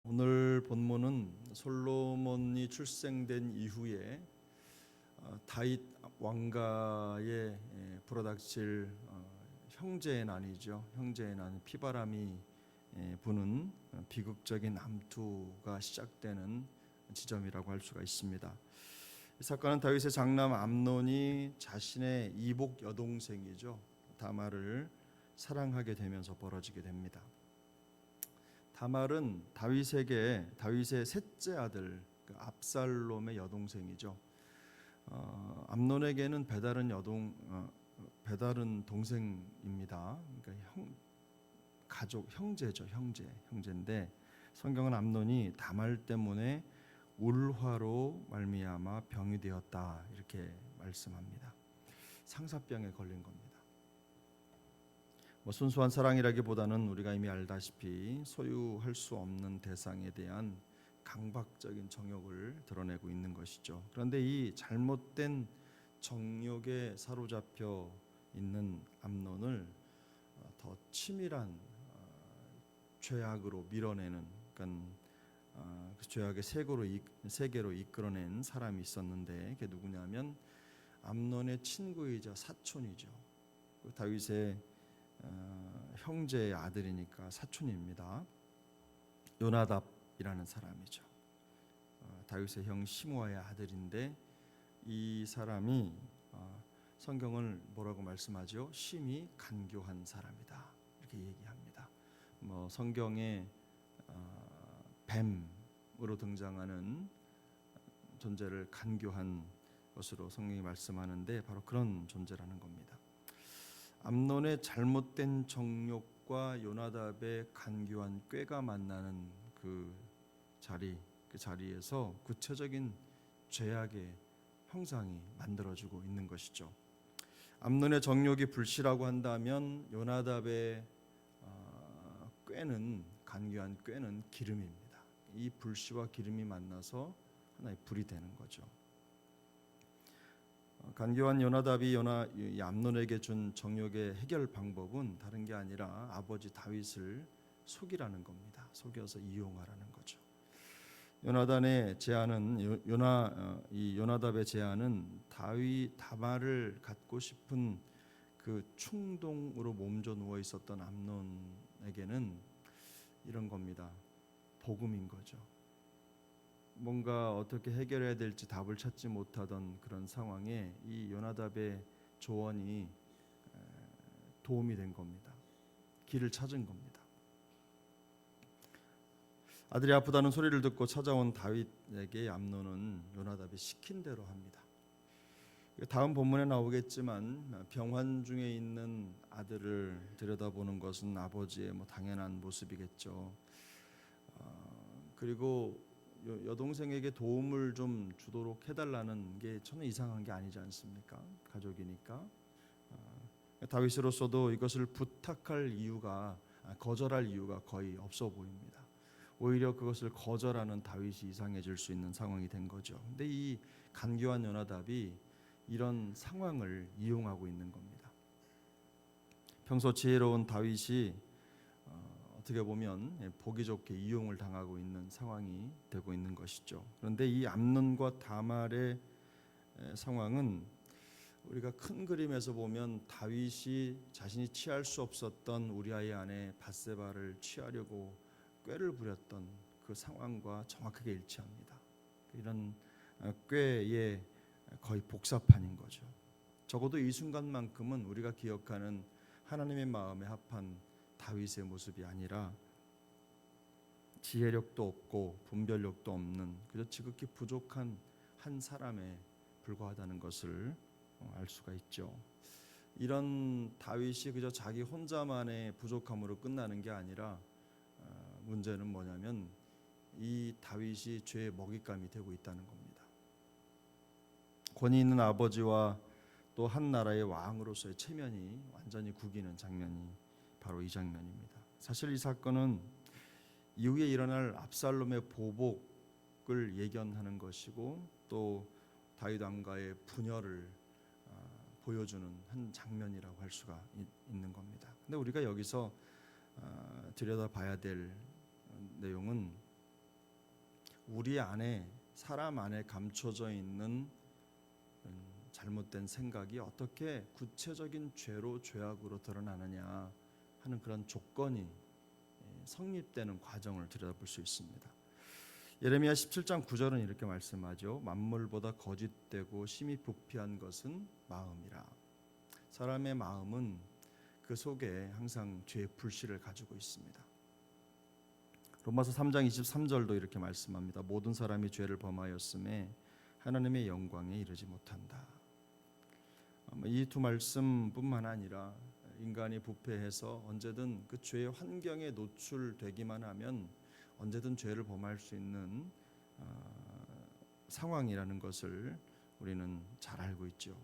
오늘 본문은 솔로몬이 출생된 이후에 다윗 왕가의 불어닥칠 형제의 난이죠. 형제의 난, 피바람이 부는 비극적인 남투가 시작되는 지점이라고 할 수가 있습니다. 이 사건은 다윗의 장남 암논이 자신의 이복 여동생이죠, 다말을 사랑하게 되면서 벌어지게 됩니다. 다말은 다윗의 셋째 아들 압살롬의 여동생이죠. 암논에게는 배달은 동생입니다. 그러니까 가족, 형제인데 성경은 암논이 다말 때문에 울화로 말미암아 병이 되었다 이렇게 말씀합니다. 상사병에 걸린 겁니다. 순수한 사랑이라기보다는 우리가 이미 알다시피 소유할 수 없는 대상에 대한 강박적인 정욕을 드러내고 있는 것이죠. 그런데 이 잘못된 정욕에 사로잡혀 있는 암논을 더 치밀한 죄악으로 밀어내는, 그러니까 그 죄악의 세계로 이끌어낸 사람이 있었는데 그게 누구냐면 암논의 친구이자 사촌이죠. 다윗의 형제의 아들이니까 사촌입니다. 요나답이라는 사람이죠. 다윗의 형 시므아의 아들인데 이 사람이 성경을 뭐라고 말씀하죠? 심히 간교한 사람이다 이렇게 얘기합니다. 성경에 뱀으로 등장하는 존재를 간교한 것으로 성경이 말씀하는데 바로 그런 존재라는 겁니다. 암논의 잘못된 정욕과 요나답의 간교한 꾀가 만나는 그 자리에서 구체적인 죄악의 형상이 만들어지고 있는 것이죠. 암논의 정욕이 불씨라고 한다면 요나답의 간교한 꾀는 기름입니다. 이 불씨와 기름이 만나서 하나의 불이 되는 거죠. 간교한 요나답이 암논에게 준 정욕의 해결 방법은 다른 게 아니라 아버지 다윗을 속이라는 겁니다. 속여서 이용하라는 거죠. 요나답의 제안은 다말을 갖고 싶은 그 충동으로 몸져 누워 있었던 암논에게는 이런 겁니다. 복음인 거죠. 뭔가 어떻게 해결해야 될지 답을 찾지 못하던 그런 상황에 이 요나답의 조언이 도움이 된 겁니다. 길을 찾은 겁니다. 아들이 아프다는 소리를 듣고 찾아온 다윗에게 암논은 요나답이 시킨 대로 합니다. 다음 본문에 나오겠지만 병환 중에 있는 아들을 들여다보는 것은 아버지의 당연한 모습이겠죠. 그리고 여동생에게 도움을 좀 주도록 해달라는 게 전혀 이상한 게 아니지 않습니까? 가족이니까. 다윗으로서도 이것을 거절할 이유가 거의 없어 보입니다. 오히려 그것을 거절하는 다윗이 이상해질 수 있는 상황이 된 거죠. 근데 이 간교한 요나답이 이런 상황을 이용하고 있는 겁니다. 평소 지혜로운 다윗이 어떻게 보면 보기 좋게 이용을 당하고 있는 상황이 되고 있는 것이죠. 그런데 이 암논과 다말의 상황은 우리가 큰 그림에서 보면 다윗이 자신이 취할 수 없었던 우리아의 아내 밧세바를 취하려고 꾀를 부렸던 그 상황과 정확하게 일치합니다. 이런 꾀의 거의 복사판인 거죠. 적어도 이 순간만큼은 우리가 기억하는 하나님의 마음에 합한 다윗의 모습이 아니라 지혜력도 없고 분별력도 없는 그저 지극히 부족한 한 사람에 불과하다는 것을 알 수가 있죠. 이런 다윗이 그저 자기 혼자만의 부족함으로 끝나는 게 아니라 문제는 뭐냐면 이 다윗이 죄의 먹잇감이 되고 있다는 겁니다. 권위 있는 아버지와 또 한 나라의 왕으로서의 체면이 완전히 구기는 장면이 바로 이 장면입니다. 사실 이 사건은 이후에 일어날 압살롬의 보복을 예견하는 것이고 또 다윗 왕가의 분열을 보여주는 한 장면이라고 할 수가 있는 겁니다. 근데 우리가 여기서 들여다봐야 될 내용은 우리 안에 사람 안에 감춰져 있는 잘못된 생각이 어떻게 구체적인 죄로 죄악으로 드러나느냐 하는 그런 조건이 성립되는 과정을 들여다볼 수 있습니다. 예레미야 17장 9절은 이렇게 말씀하죠. 만물보다 거짓되고 심히 부패한 것은 마음이라. 사람의 마음은 그 속에 항상 죄의 불씨를 가지고 있습니다. 로마서 3장 23절도 이렇게 말씀합니다. 모든 사람이 죄를 범하였음에 하나님의 영광에 이르지 못한다. 이 두 말씀뿐만 아니라 인간이 부패해서 언제든 그 죄의 환경에 노출되기만 하면 언제든 죄를 범할 수 있는 상황이라는 것을 우리는 잘 알고 있죠.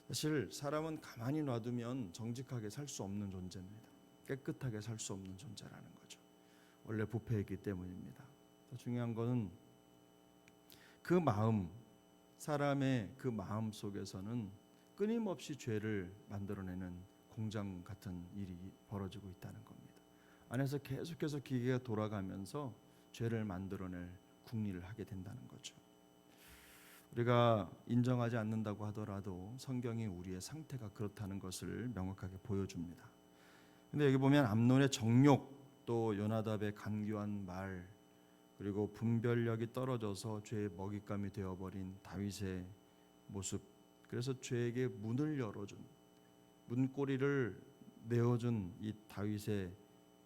사실 사람은 가만히 놔두면 정직하게 살 수 없는 존재입니다. 깨끗하게 살 수 없는 존재라는 거죠. 원래 부패했기 때문입니다. 더 중요한 것은 그 마음, 사람의 그 마음 속에서는 끊임없이 죄를 만들어내는 공장 같은 일이 벌어지고 있다는 겁니다. 안에서 계속해서 기계가 돌아가면서 죄를 만들어낼 궁리를 하게 된다는 거죠. 우리가 인정하지 않는다고 하더라도 성경이 우리의 상태가 그렇다는 것을 명확하게 보여줍니다. 근데 여기 보면 암논의 정욕, 또 요나답의 간교한 말, 그리고 분별력이 떨어져서 죄의 먹잇감이 되어버린 다윗의 모습, 그래서 죄에게 문을 열어준, 문고리를 내어준 이 다윗의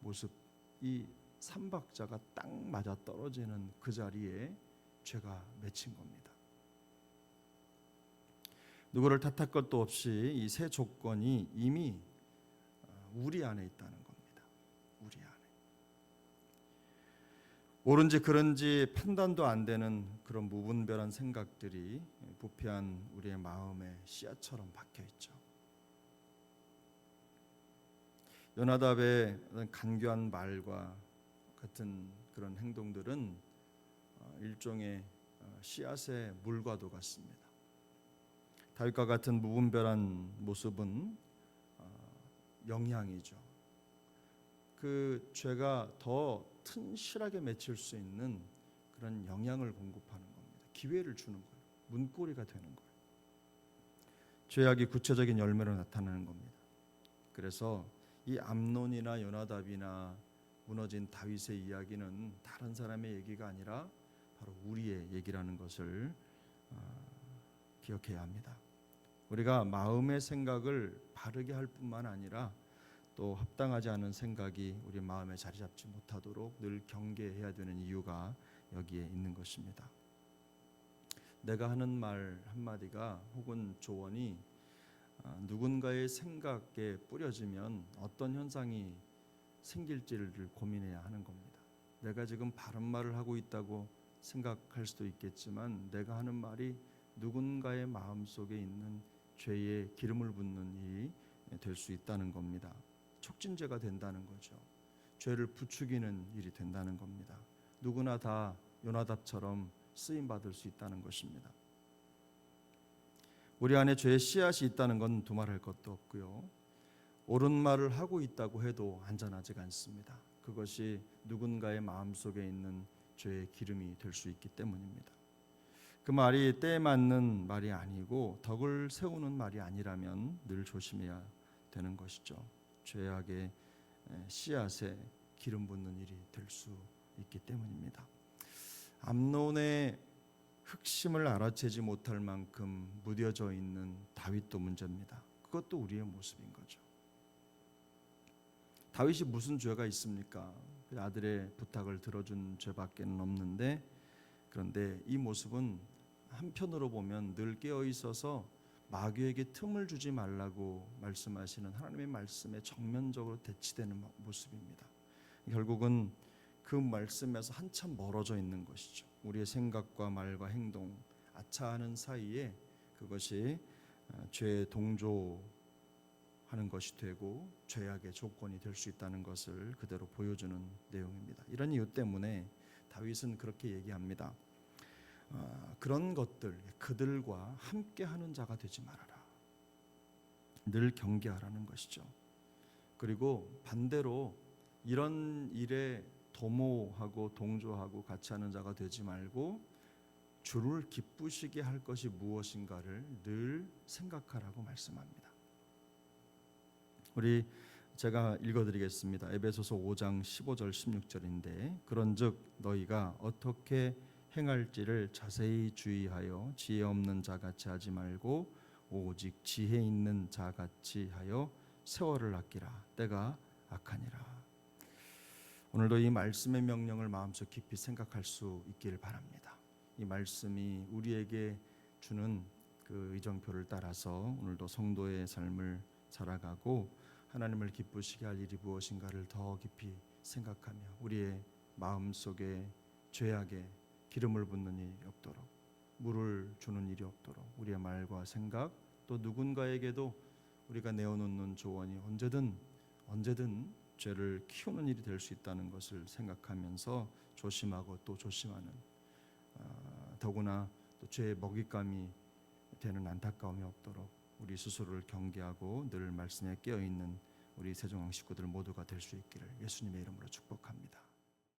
모습, 이 삼박자가 딱 맞아 떨어지는 그 자리에 죄가 맺힌 겁니다. 누구를 탓할 것도 없이 이 세 조건이 이미 우리 안에 있다는 겁니다. 우리 안에. 옳은지 그른지 판단도 안 되는 그런 무분별한 생각들이 부패한 우리의 마음에 씨앗처럼 박혀 있죠. 요나답의 간교한 말과 같은 그런 행동들은 일종의 씨앗의 물과도 같습니다. 다윗과 같은 무분별한 모습은 영향이죠. 그 죄가 더 튼실하게 맺힐 수 있는 그런 영향을 공급하는 겁니다. 기회를 주는 거예요. 문고리가 되는 거예요. 죄악이 구체적인 열매로 나타나는 겁니다. 그래서 이 암논이나 요나답이나 무너진 다윗의 이야기는 다른 사람의 얘기가 아니라 바로 우리의 얘기라는 것을 기억해야 합니다. 우리가 마음의 생각을 바르게 할 뿐만 아니라 또 합당하지 않은 생각이 우리 마음에 자리 잡지 못하도록 늘 경계해야 되는 이유가 여기에 있는 것입니다. 내가 하는 말 한마디가 혹은 조언이 누군가의 생각에 뿌려지면 어떤 현상이 생길지를 고민해야 하는 겁니다. 내가 지금 바른 말을 하고 있다고 생각할 수도 있겠지만 내가 하는 말이 누군가의 마음속에 있는 죄에 기름을 붓는 일이 될 수 있다는 겁니다. 촉진제가 된다는 거죠. 죄를 부추기는 일이 된다는 겁니다. 누구나 다 요나답처럼 쓰임 받을 수 있다는 것입니다. 우리 안에 죄의 씨앗이 있다는 건 두말할 것도 없고요. 옳은 말을 하고 있다고 해도 안전하지가 않습니다. 그것이 누군가의 마음속에 있는 죄의 기름이 될 수 있기 때문입니다. 그 말이 때에 맞는 말이 아니고 덕을 세우는 말이 아니라면 늘 조심해야 되는 것이죠. 죄악의 씨앗에 기름 붓는 일이 될 수 있기 때문입니다. 암논의 흑심을 알아채지 못할 만큼 무뎌져 있는 다윗도 문제입니다. 그것도 우리의 모습인 거죠. 다윗이 무슨 죄가 있습니까? 아들의 부탁을 들어준 죄밖에는 없는데, 그런데 이 모습은 한편으로 보면 늘 깨어 있어서 마귀에게 틈을 주지 말라고 말씀하시는 하나님의 말씀에 정면적으로 대치되는 모습입니다. 결국은 그 말씀에서 한참 멀어져 있는 것이죠. 우리의 생각과 말과 행동, 아차하는 사이에 그것이 죄에 동조하는 것이 되고 죄악의 조건이 될 수 있다는 것을 그대로 보여주는 내용입니다. 이런 이유 때문에 다윗은 그렇게 얘기합니다. 그런 것들, 그들과 함께하는 자가 되지 말아라. 늘 경계하라는 것이죠. 그리고 반대로 이런 일에 도모하고 동조하고 같이 하는 자가 되지 말고 주를 기쁘시게 할 것이 무엇인가를 늘 생각하라고 말씀합니다. 우리 제가 읽어드리겠습니다. 에베소서 5장 15절 16절인데 그런즉 너희가 어떻게 행할지를 자세히 주의하여 지혜 없는 자같이 하지 말고 오직 지혜 있는 자같이 하여 세월을 아끼라. 때가 악하니라. 오늘도 이 말씀의 명령을 마음속 깊이 생각할 수 있기를 바랍니다. 이 말씀이 우리에게 주는 그 의정표를 따라서 오늘도 성도의 삶을 살아가고 하나님을 기쁘시게 할 일이 무엇인가를 더 깊이 생각하며 우리의 마음속에 죄악에 기름을 붓는 일이 없도록 물을 주는 일이 없도록 우리의 말과 생각 또 누군가에게도 우리가 내어놓는 조언이 언제든 죄를 키우는 일이 될 수 있다는 것을 생각하면서 조심하고 또 조심하는 더구나 또 죄의 먹잇감이 되는 안타까움이 없도록 우리 스스로를 경계하고 늘 말씀에 깨어있는 우리 세종항 식구들 모두가 될 수 있기를 예수님의 이름으로 축복합니다.